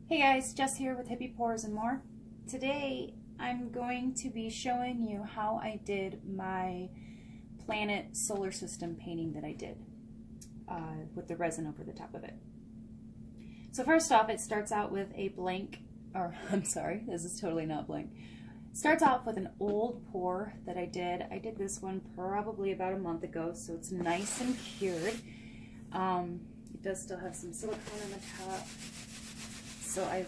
Hey guys, Jess here with Hippie Pores and More. Today I'm going to be showing you how I did my planet solar system painting that I did with the resin over the top of it. So first off, it starts out with a blank, or I'm sorry, this is totally not blank. It starts off with an old pour that I did. I did this one probably about a month ago, so it's nice and cured. It does still have some silicone on the top. So I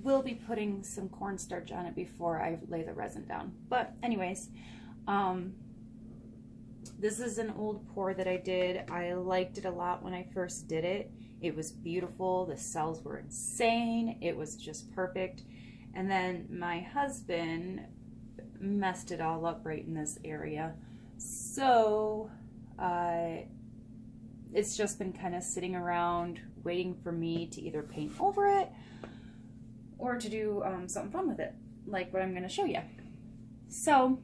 will be putting some cornstarch on it before I lay the resin down. But anyways, this is an old pour that I did. I liked it a lot when I first did it. It was beautiful. The cells were insane. It was just perfect. And then my husband messed it all up right in this area. So it's just been kind of sitting around waiting for me to either paint over it or to do something fun with it, like what I'm going to show you. So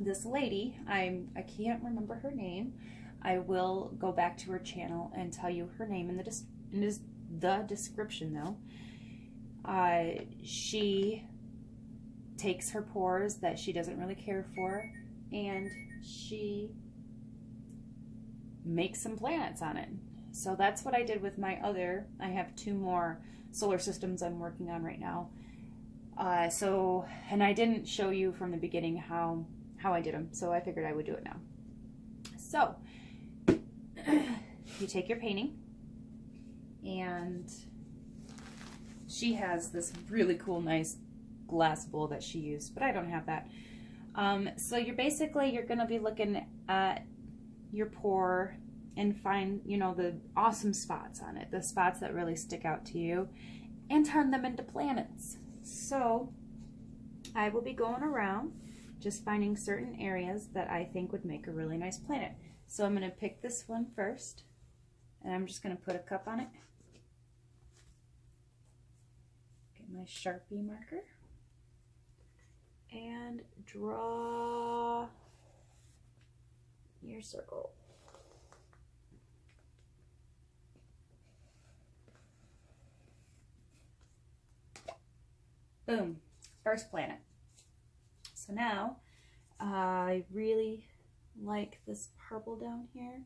this lady, I can't remember her name. I will go back to her channel and tell you her name in the description though. She takes her pores that she doesn't really care for and she makes some planets on it. So that's what I did with my other. I have two more solar systems I'm working on right now. And I didn't show you from the beginning how I did them, so I figured I would do it now. So you take your painting, and she has this really cool, nice glass bowl that she used, but I don't have that. So you're going to be looking at your pour and find, you know, the awesome spots on it, the spots that really stick out to you, and turn them into planets. So I will be going around just finding certain areas that I think would make a really nice planet. So I'm going to pick this one first, and I'm just going to put a cup on it. Get my Sharpie marker and draw your circle. Boom, first planet. So now, I really like this purple down here.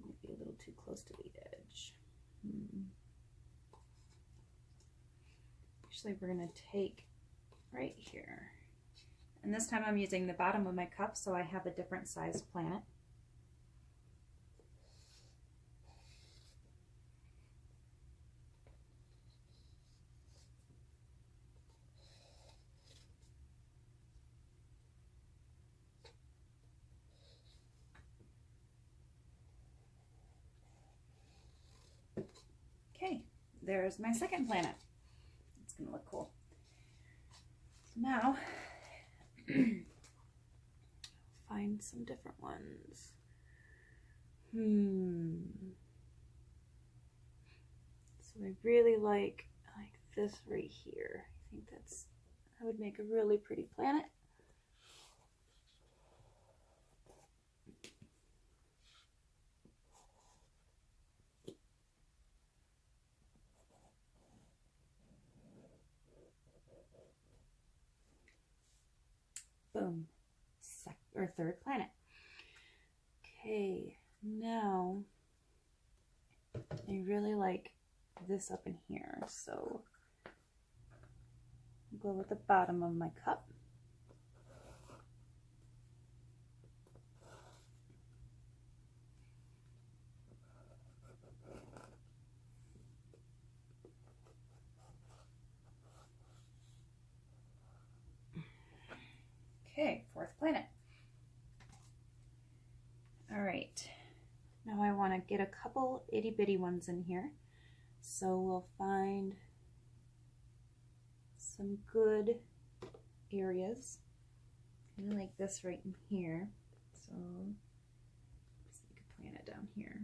Might be a little too close to the edge. Actually, we're gonna take right here. And this time I'm using the bottom of my cup, so I have a different size planet. Okay, there's my second planet. It's gonna look cool. So now, find some different ones. So I really like this right here. I think that would make a really pretty planet. Boom, third planet. Okay, now I really like this up in here, so I'll go with the bottom of my cup. Okay, fourth planet. All right, now I want to get a couple itty bitty ones in here. So we'll find some good areas. I like this right in here. So just make a planet down here.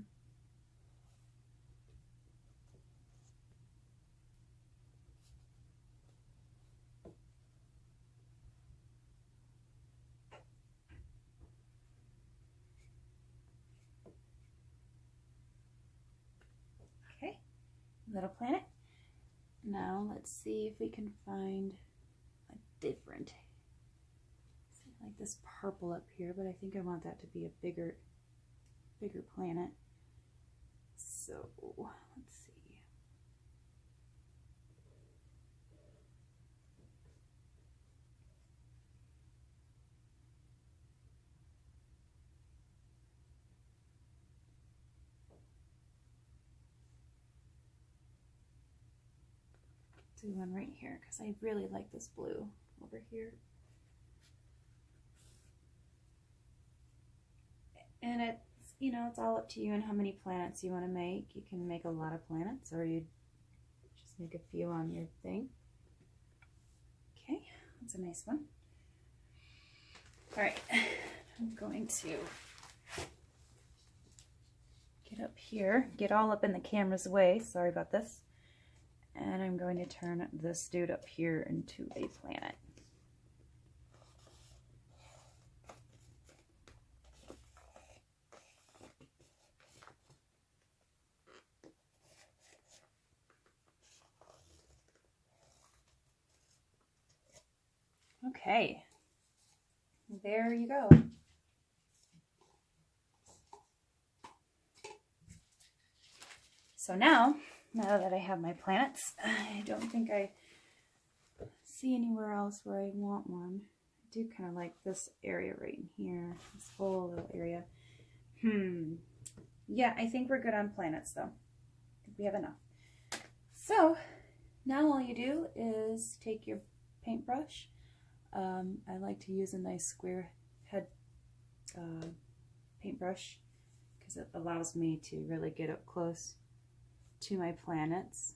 Okay. little planet. Now let's see if we can find a different, like this purple up here, but I think I want that to be a bigger planet. So let's see. Do one right here because I really like this blue over here. And it's, you know, it's all up to you and how many planets you want to make. You can make a lot of planets, or you just make a few on your thing. Okay, that's a nice one. All right, I'm going to get up here, get all up in the camera's way. Sorry about this. And I'm going to turn this dude up here into a planet. Okay, there you go. So now that I have my planets, I don't think I see anywhere else where I want one. I do kind of like this area right in here, this whole little area. Yeah, I think we're good on planets though. I think we have enough. So now all you do is take your paintbrush. I like to use a nice square head paintbrush because it allows me to really get up close to my planets.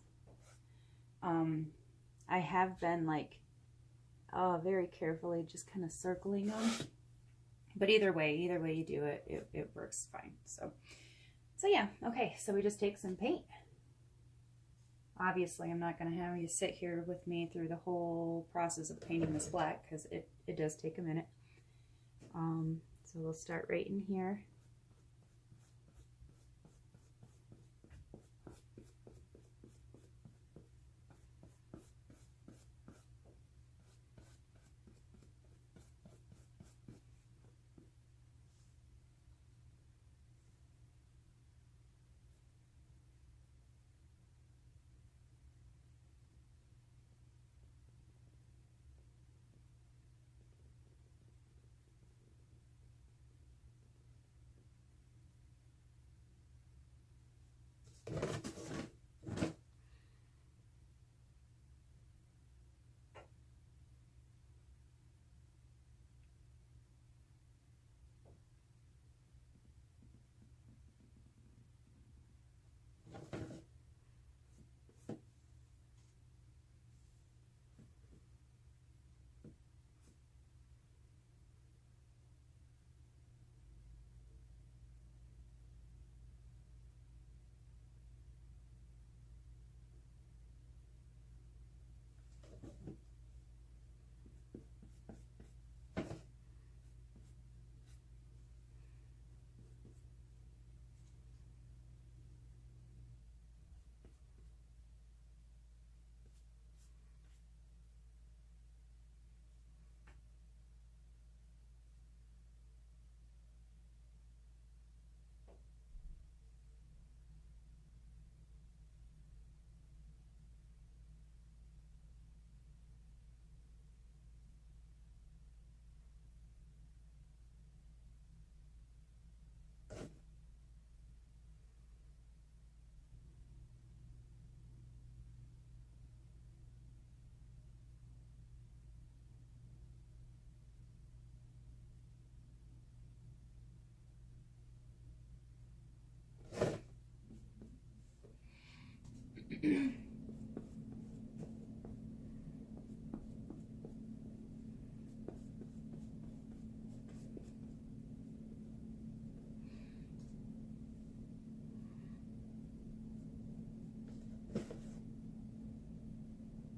I have been like very carefully just kind of circling them, but either way you do it, it works fine. So yeah, okay, so we just take some paint. Obviously, I'm not going to have you sit here with me through the whole process of painting this black because it does take a minute. So we'll start right in here.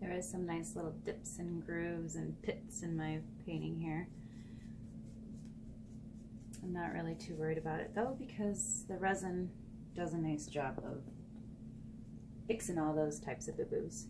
There is some nice little dips and grooves and pits in my painting here. I'm not really too worried about it though because the resin does a nice job of fixing all those types of boo-boos.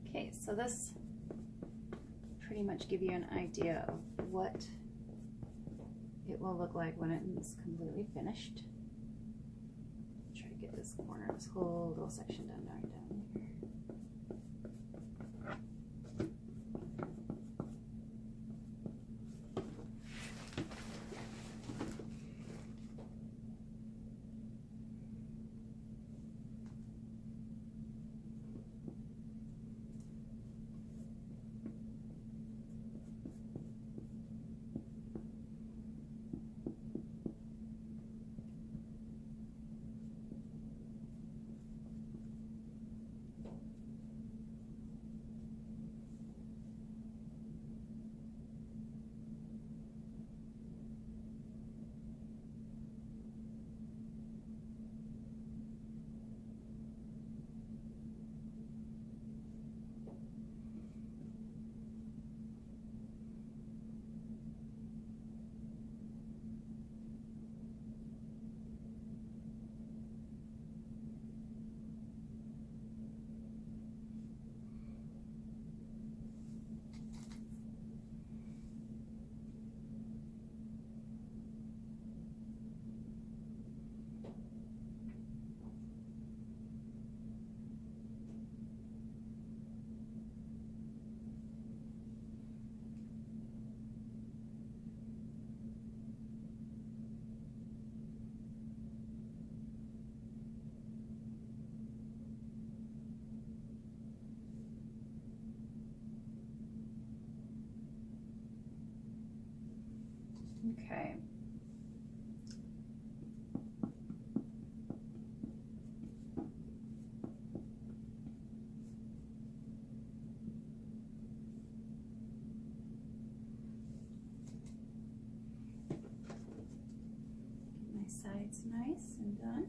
Okay, so this pretty much give you an idea of what it will look like when it is completely finished. Try to get this corner, this whole little section done right down here. Okay. Get my sides nice and done.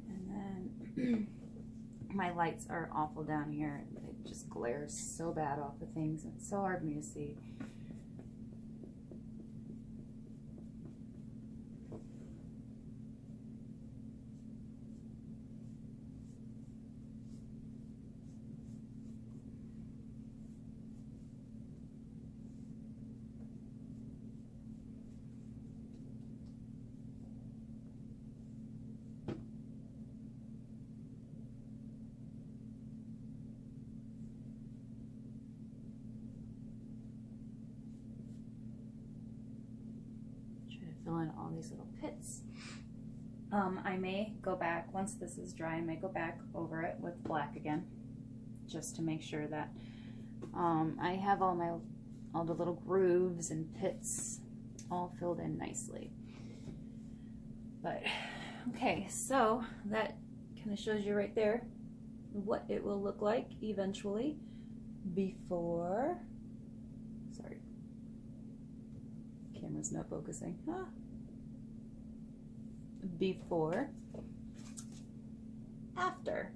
And then my lights are awful down here. It just glares so bad off of things. It's so hard for me to see. Fill in all these little pits. I may go back, once this is dry, I may go back over it with black again, just to make sure that I have all the little grooves and pits all filled in nicely. But, okay, so that kind of shows you right there what it will look like eventually before, sorry, camera's not focusing. Before, after,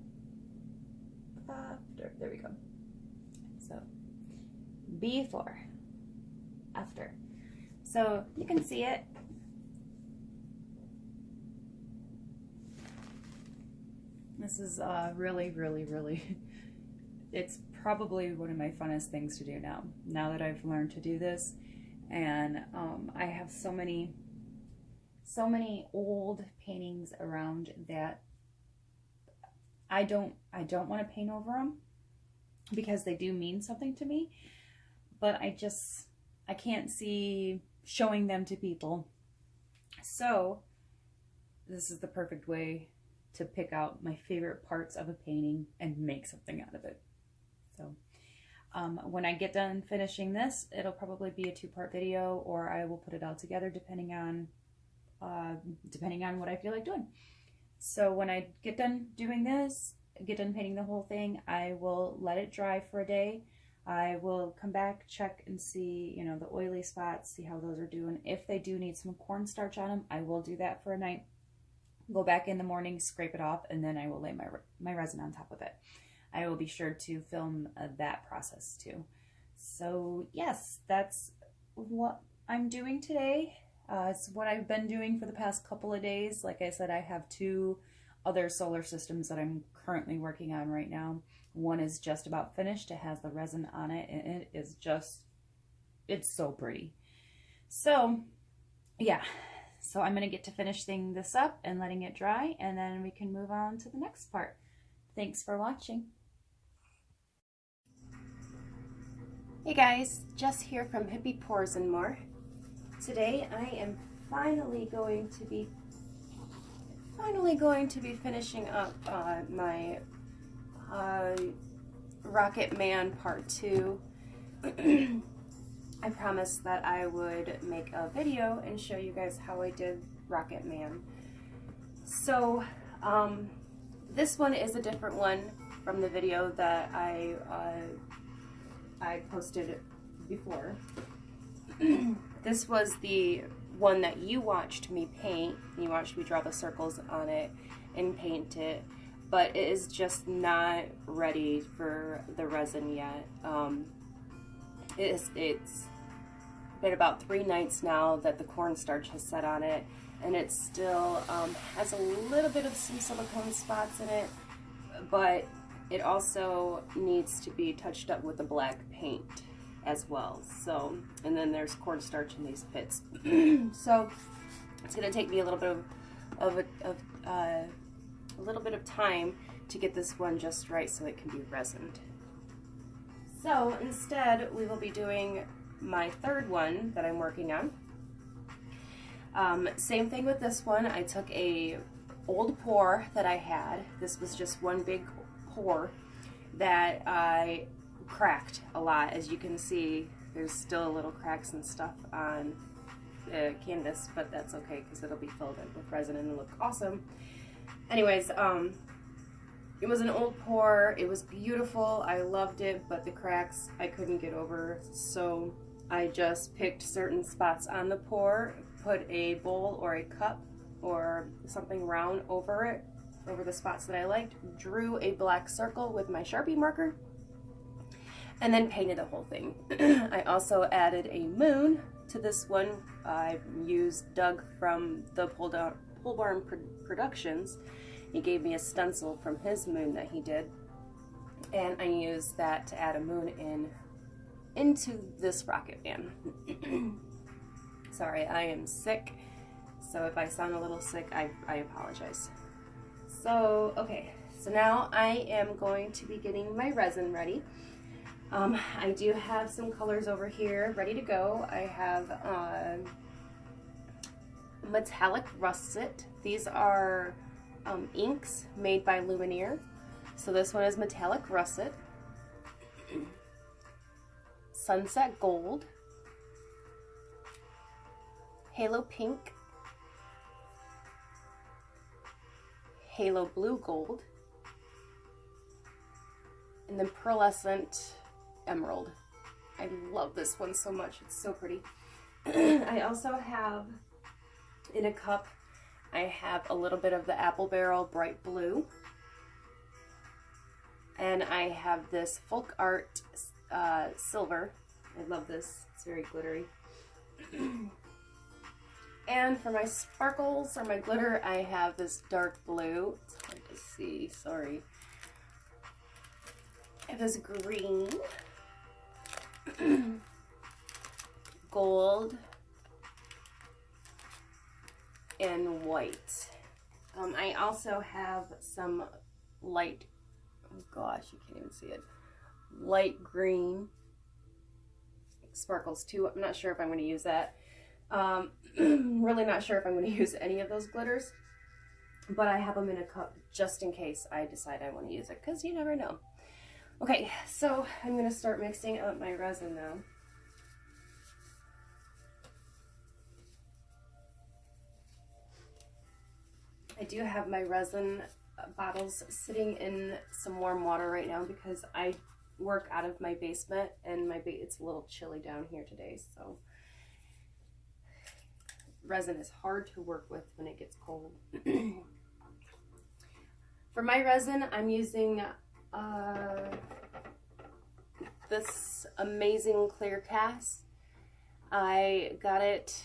there we go. So, before, after. So you can see it. This is really, really, really, it's probably one of my funnest things to do now that I've learned to do this. And I have so many old paintings around that I don't want to paint over them because they do mean something to me, but I can't see showing them to people. So this is the perfect way to pick out my favorite parts of a painting and make something out of it. So when I get done finishing this, it'll probably be a 2-part video, or I will put it all together depending on what I feel like doing. So when I get done doing this, get done painting the whole thing, I will let it dry for a day. I will come back, check and see, you know, the oily spots, see how those are doing. If they do need some cornstarch on them, I will do that for a night. Go back in the morning, scrape it off, and then I will lay my resin on top of it. I will be sure to film that process too. So yes, that's what I'm doing today. It's what I've been doing for the past couple of days. Like I said, I have 2 other solar systems that I'm currently working on right now. One is just about finished. It has the resin on it, and it is just, it's so pretty. So yeah, so I'm gonna get to finishing this up and letting it dry, and then we can move on to the next part. Thanks for watching. Hey guys, Jess here from Hippie Pours and More. Today I am finally going to be finishing up my Rocket Man Part 2. I promised that I would make a video and show you guys how I did Rocket Man. So this one is a different one from the video that I posted before. This was the one that you watched me paint. You watched me draw the circles on it and paint it, but it is just not ready for the resin yet. It's been about 3 nights now that the cornstarch has set on it, and it still has a little bit of some silicone spots in it, but it also needs to be touched up with a black paint as well. So, and then there's cornstarch in these pits. So it's going to take me a little bit of time to get this one just right so it can be resined. So instead, we will be doing my 3rd one that I'm working on. Same thing with this one. I took a old pour that I had. This was just one big pour that I cracked a lot. As you can see, there's still little cracks and stuff on the canvas, but that's okay because it'll be filled in with resin and it'll look awesome. Anyways, it was an old pour. It was beautiful. I loved it, but the cracks I couldn't get over, so I just picked certain spots on the pour, put a bowl or a cup or something round over it, over the spots that I liked, drew a black circle with my Sharpie marker, and then painted the whole thing. I also added a moon to this one. I used Doug from the Pole Barn Productions. He gave me a stencil from his moon that he did, and I used that to add a moon into this Rocket Man. Sorry, I am sick, so if I sound a little sick, I apologize. So, okay, so now I am going to be getting my resin ready. I do have some colors over here ready to go. I have metallic russet. These are inks made by Lumineer. So this one is metallic russet, sunset gold, halo pink, halo blue gold, and then pearlescent emerald. I love this one so much. It's so pretty. I also have in a cup, I have a little bit of the Apple Barrel bright blue, and I have this folk art silver. I love this. It's very glittery. And for my sparkles or my glitter, I have this dark blue. It's hard to see, sorry. It was green, gold, and white. I also have some light, oh gosh, you can't even see it, light green sparkles too. I'm not sure if I'm going to use that. Really not sure if I'm going to use any of those glitters, but I have them in a cup just in case I decide I want to use it, because you never know. Okay, so I'm going to start mixing up my resin now. I do have my resin bottles sitting in some warm water right now because I work out of my basement and it's a little chilly down here today, so resin is hard to work with when it gets cold. For my resin, I'm using this amazing clear cast. I got it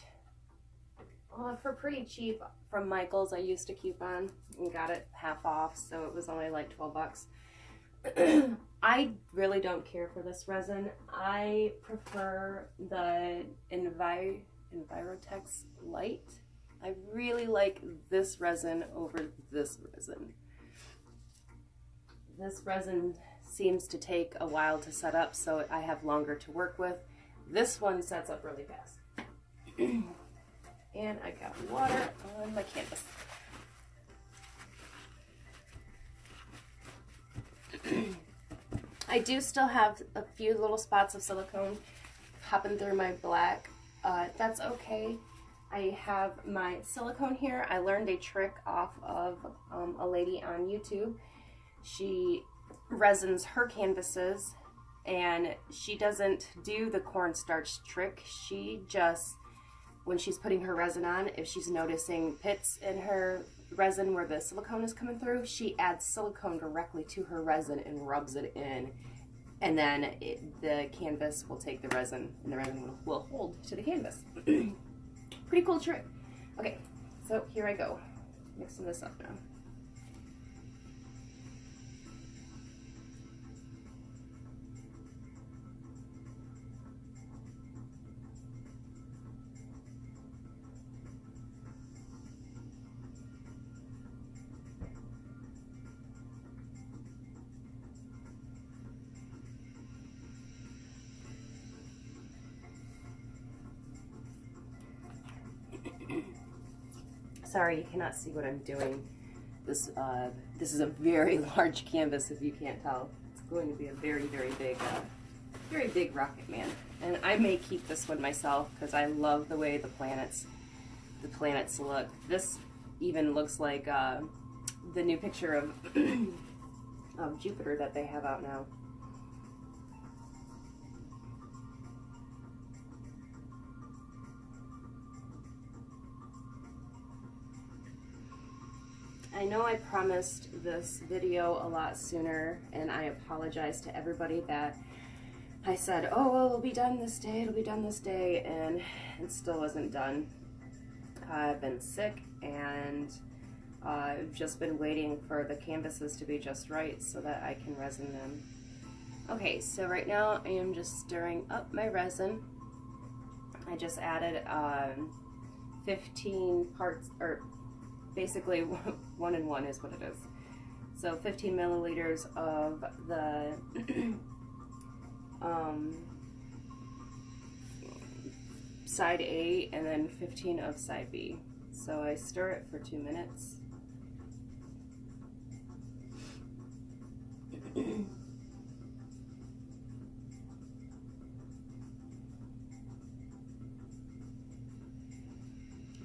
for pretty cheap from Michael's. I used a coupon and got it half off, so it was only like 12 bucks. I really don't care for this resin. I prefer the Envirotex Light. I really like this resin over this resin. This resin seems to take a while to set up, so I have longer to work with. This one sets up really fast. And I got water on my canvas. I do still have a few little spots of silicone popping through my black. That's okay. I have my silicone here. I learned a trick off of a lady on YouTube. She resins her canvases, and she doesn't do the cornstarch trick. She just, when she's putting her resin on, if she's noticing pits in her resin where the silicone is coming through, she adds silicone directly to her resin and rubs it in, and then the canvas will take the resin, and the resin will hold to the canvas. Pretty cool trick. Okay, so here I go, mixing this up now. Sorry, you cannot see what I'm doing. This is a very large canvas, if you can't tell. It's going to be a very, very big rocket man. And I may keep this one myself because I love the way the planets look. This even looks like the new picture of Jupiter that they have out now. I know I promised this video a lot sooner, and I apologize to everybody that I said, oh, well, it'll be done this day, it'll be done this day, and it still wasn't done. I've been sick, and I've just been waiting for the canvases to be just right so that I can resin them. Okay, so right now I am just stirring up my resin. I just added 15 parts, or basically 1 and 1 is what it is. So 15 milliliters of the side A and then 15 of side B. So I stir it for 2 minutes.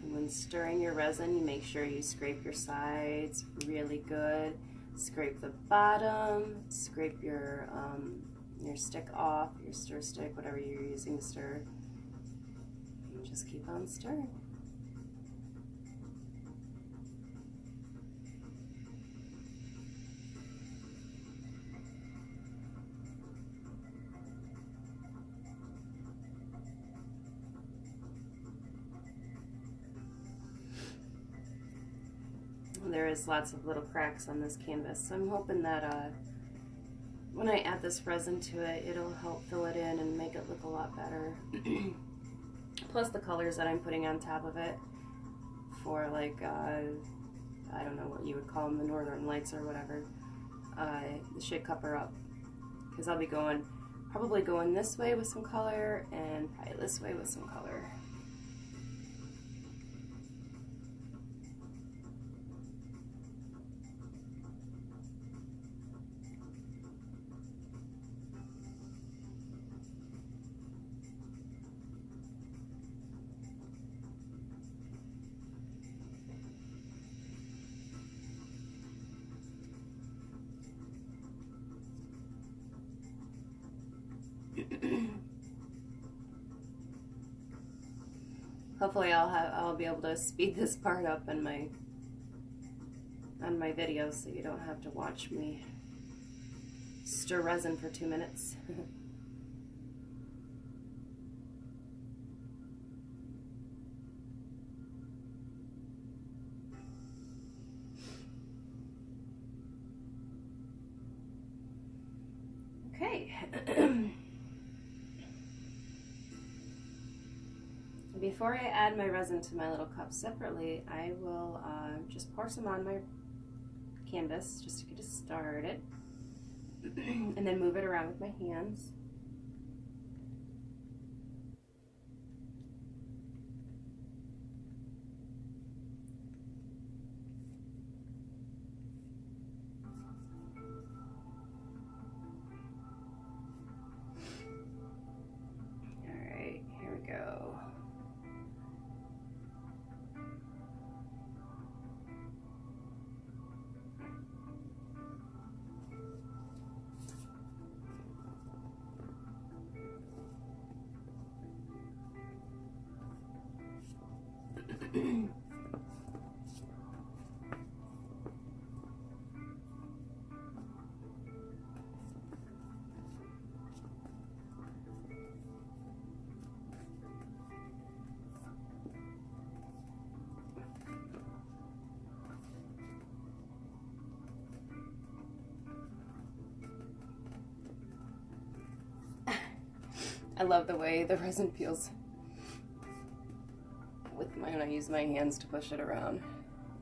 When stirring your resin, you make sure you scrape your sides really good. Scrape the bottom, scrape your stick off, your stir stick, whatever you're using to stir. And just keep on stirring. there is lots of little cracks on this canvas. So I'm hoping that when I add this resin to it, it'll help fill it in and make it look a lot better. Plus the colors that I'm putting on top of it for like, I don't know what you would call them, the Northern Lights or whatever, should cover up. Because I'll be probably going this way with some color and probably this way with some color. Hopefully I'll be able to speed this part up on my video so you don't have to watch me stir resin for 2 minutes. Okay. Before I add my resin to my little cup separately, I will just pour some on my canvas just to get it started, and then move it around with my hands. All right, here we go. I love the way the resin peels when I use my hands to push it around.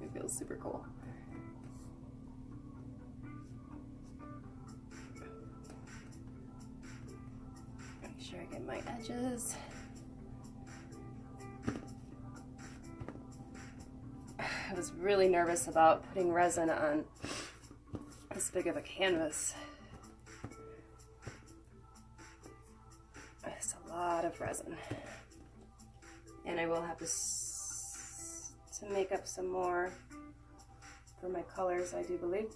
It feels super cool. Make sure I get my edges. I was really nervous about putting resin on this big of a canvas. It's a lot of resin. And I will have to make up some more for my colors, I do believe.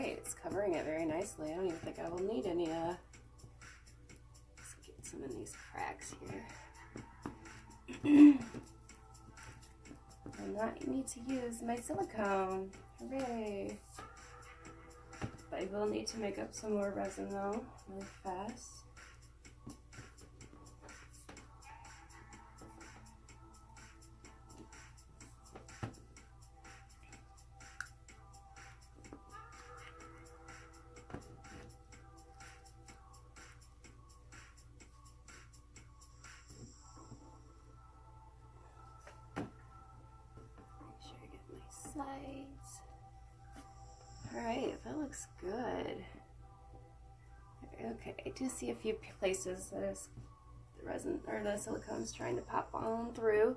It's covering it very nicely. I don't even think I will need any, let's get some of these cracks here. I not need to use my silicone. Hooray! But I will need to make up some more resin though, really fast. Sides. All right, that looks good. Okay, I do see a few places that is the resin or the silicone's trying to pop on through.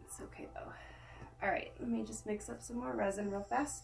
It's okay though. All right, let me just mix up some more resin real fast.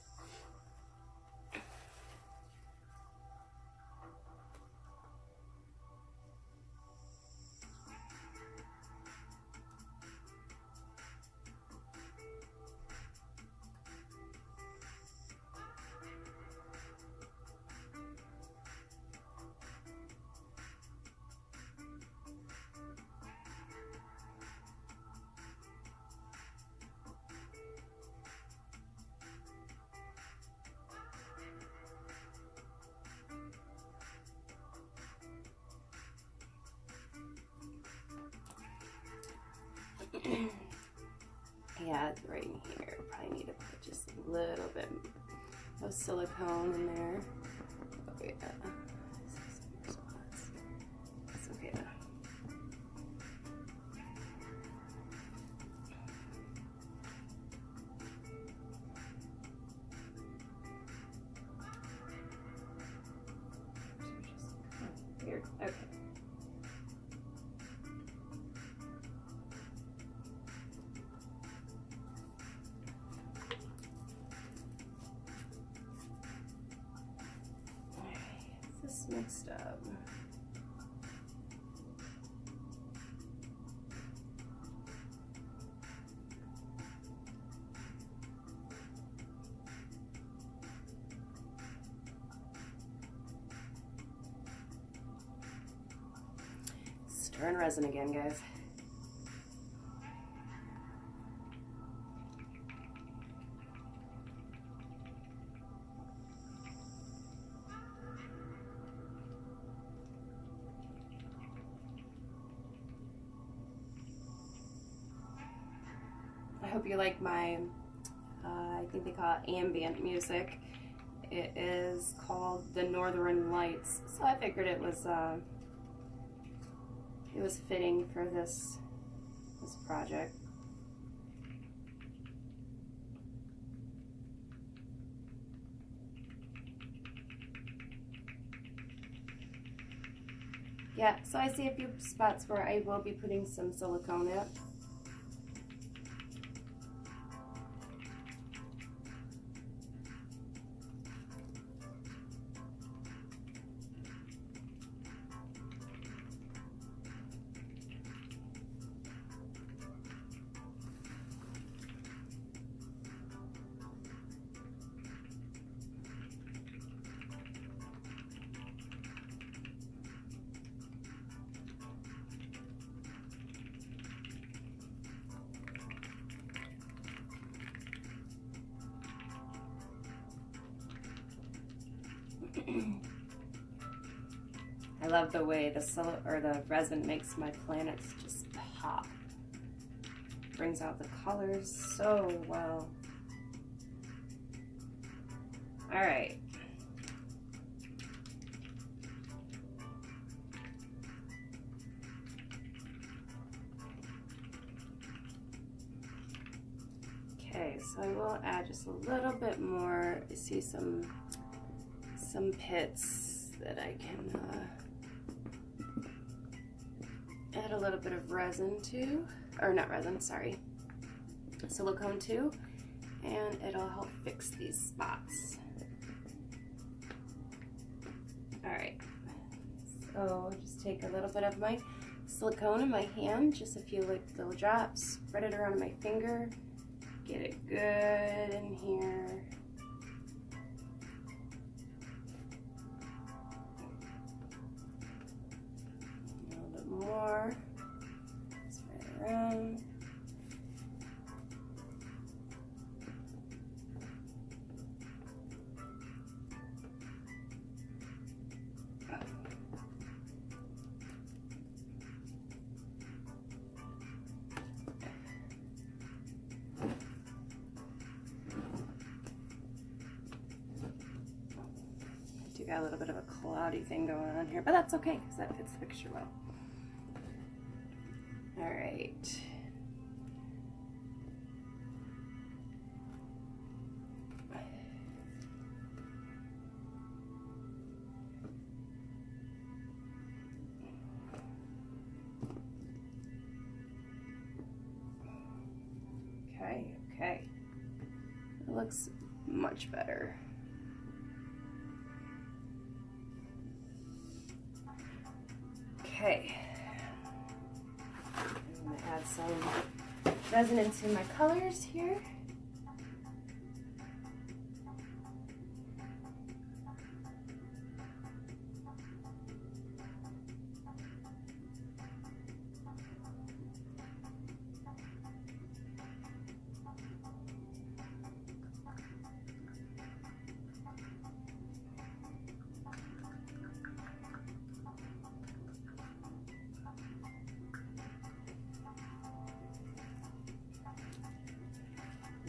Yeah, right in here. Probably need to put just a little bit of silicone in there. Oh yeah. It's okay though. Weird. Okay. This mixed up. Stirring resin again, guys. I hope you like my, I think they call it ambient music. It is called The Northern Lights. So I figured it was fitting for this project. Yeah, so I see a few spots where I will be putting some silicone in. I love the way the resin makes my planets just pop. Brings out the colors so well. All right. Okay, so I will add just a little bit more. I see some pits that I can add a little bit of resin to, or not resin, sorry, silicone to, and it'll help fix these spots. All right, so just take a little bit of my silicone in my hand, just a few little drops, spread it around my finger, get it good in here. More, spread it around. I do got a little bit of a cloudy thing going on here, but that's okay because that fits the picture well. All right. looks much better. Okay. I'm going to add some resin into my colors here.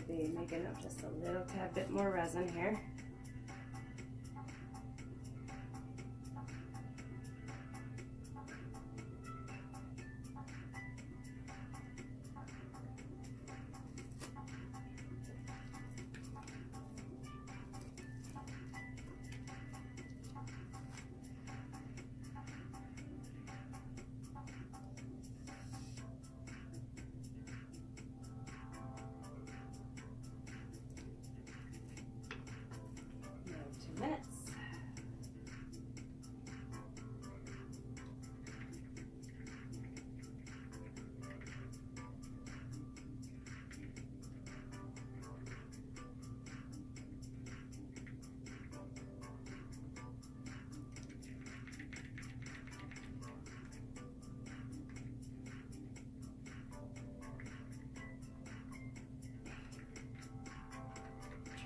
Maybe making up just a little tad bit more resin here. Minutes.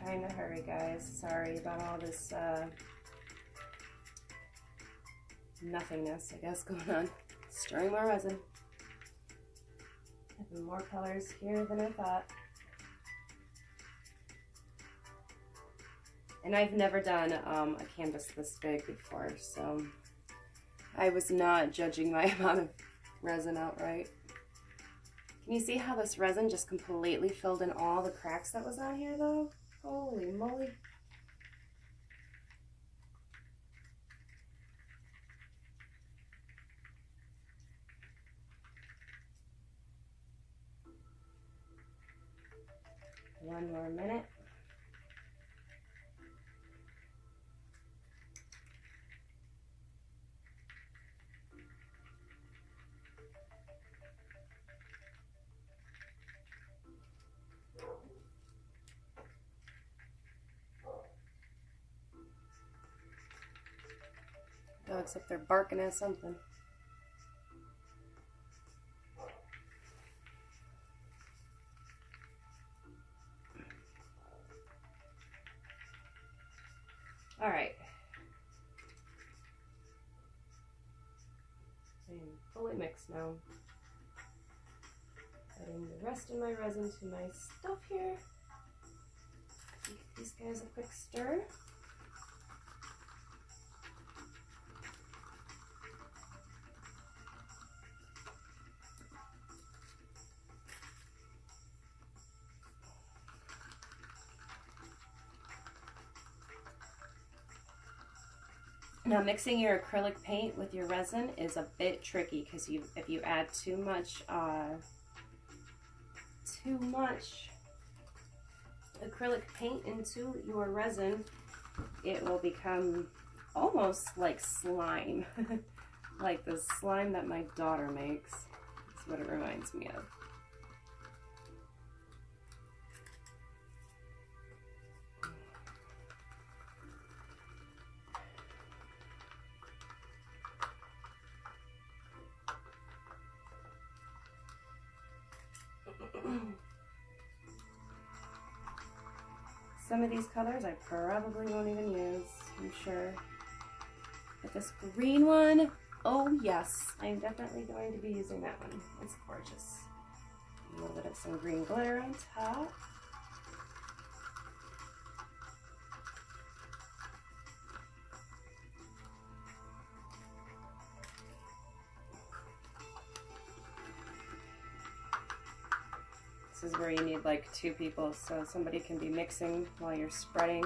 Trying to hurry, guys. Sorry about all this nothingness, I guess, going on. Stirring more resin. Having more colors here than I thought. And I've never done a canvas this big before, so I was not judging my amount of resin outright. Can you see how this resin just completely filled in all the cracks that was on here, though? Holy moly. One more minute. Dogs up there barking at something. All right. I'm fully mixed now. Adding the rest of my resin to my stuff here. Give these guys a quick stir. Now, mixing your acrylic paint with your resin is a bit tricky because if you add too much acrylic paint into your resin, it will become almost like slime, like the slime that my daughter makes. That's what it reminds me of. Some of these colors I probably won't even use, I'm sure. But this green one, oh yes, I'm definitely going to be using that one. It's gorgeous. A little bit of some green glitter on top. This is where you need like 2 people so somebody can be mixing while you're spreading.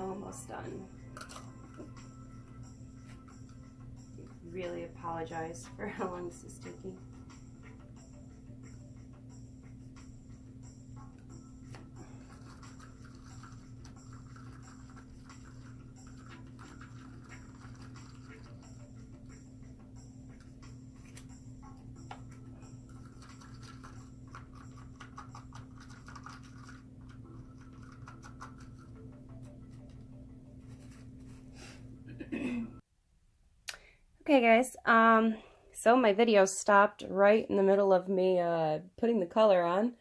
almost done. Really apologize for how long this is taking. Okay guys, so my video stopped right in the middle of me putting the color on.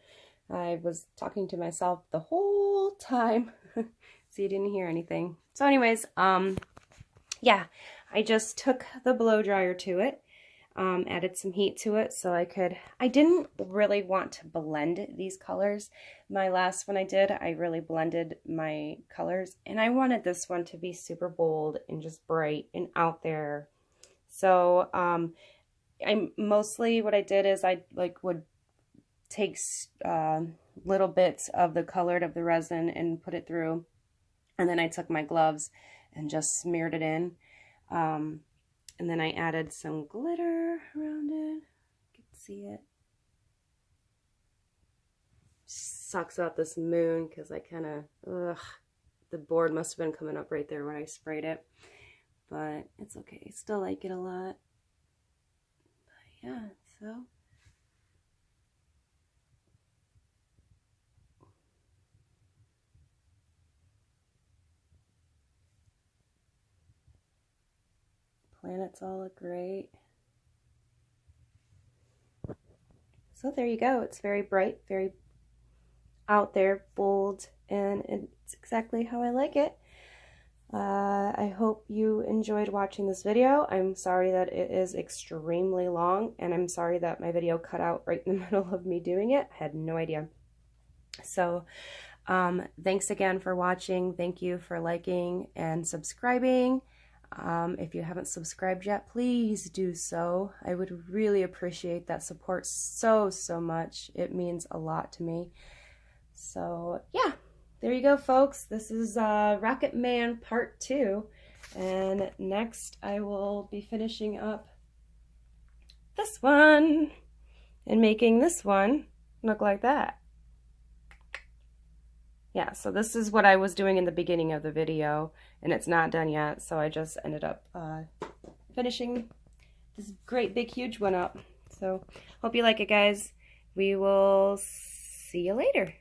I was talking to myself the whole time, so you didn't hear anything. So anyways, yeah, I just took the blow dryer to it, added some heat to it so I didn't really want to blend these colors. My last one I did, I really blended my colors, and I wanted this one to be super bold and just bright and out there. So I mostly what I did is I would take little bits of the colored of the resin and put it through, and then I took my gloves and just smeared it in, and then I added some glitter around it. You can see it. Sucks out this moon because I kind of the board must have been coming up right there when I sprayed it. But it's okay. I still like it a lot. But yeah, so. Planets all look great. So there you go. It's very bright, very out there, bold, and it's exactly how I like it. I hope you enjoyed watching this video. I'm sorry that it is extremely long, and I'm sorry that my video cut out right in the middle of me doing it. I had no idea. So thanks again for watching. Thank you for liking and subscribing. If you haven't subscribed yet, please do so. I would really appreciate that support so much. It means a lot to me. So yeah. There you go, folks. This is Rocket Man Part 2. And next I will be finishing up this one and making this one look like that. Yeah, so this is what I was doing in the beginning of the video, and it's not done yet, so I just ended up finishing this great big huge one up. So hope you like it, guys. We will see you later.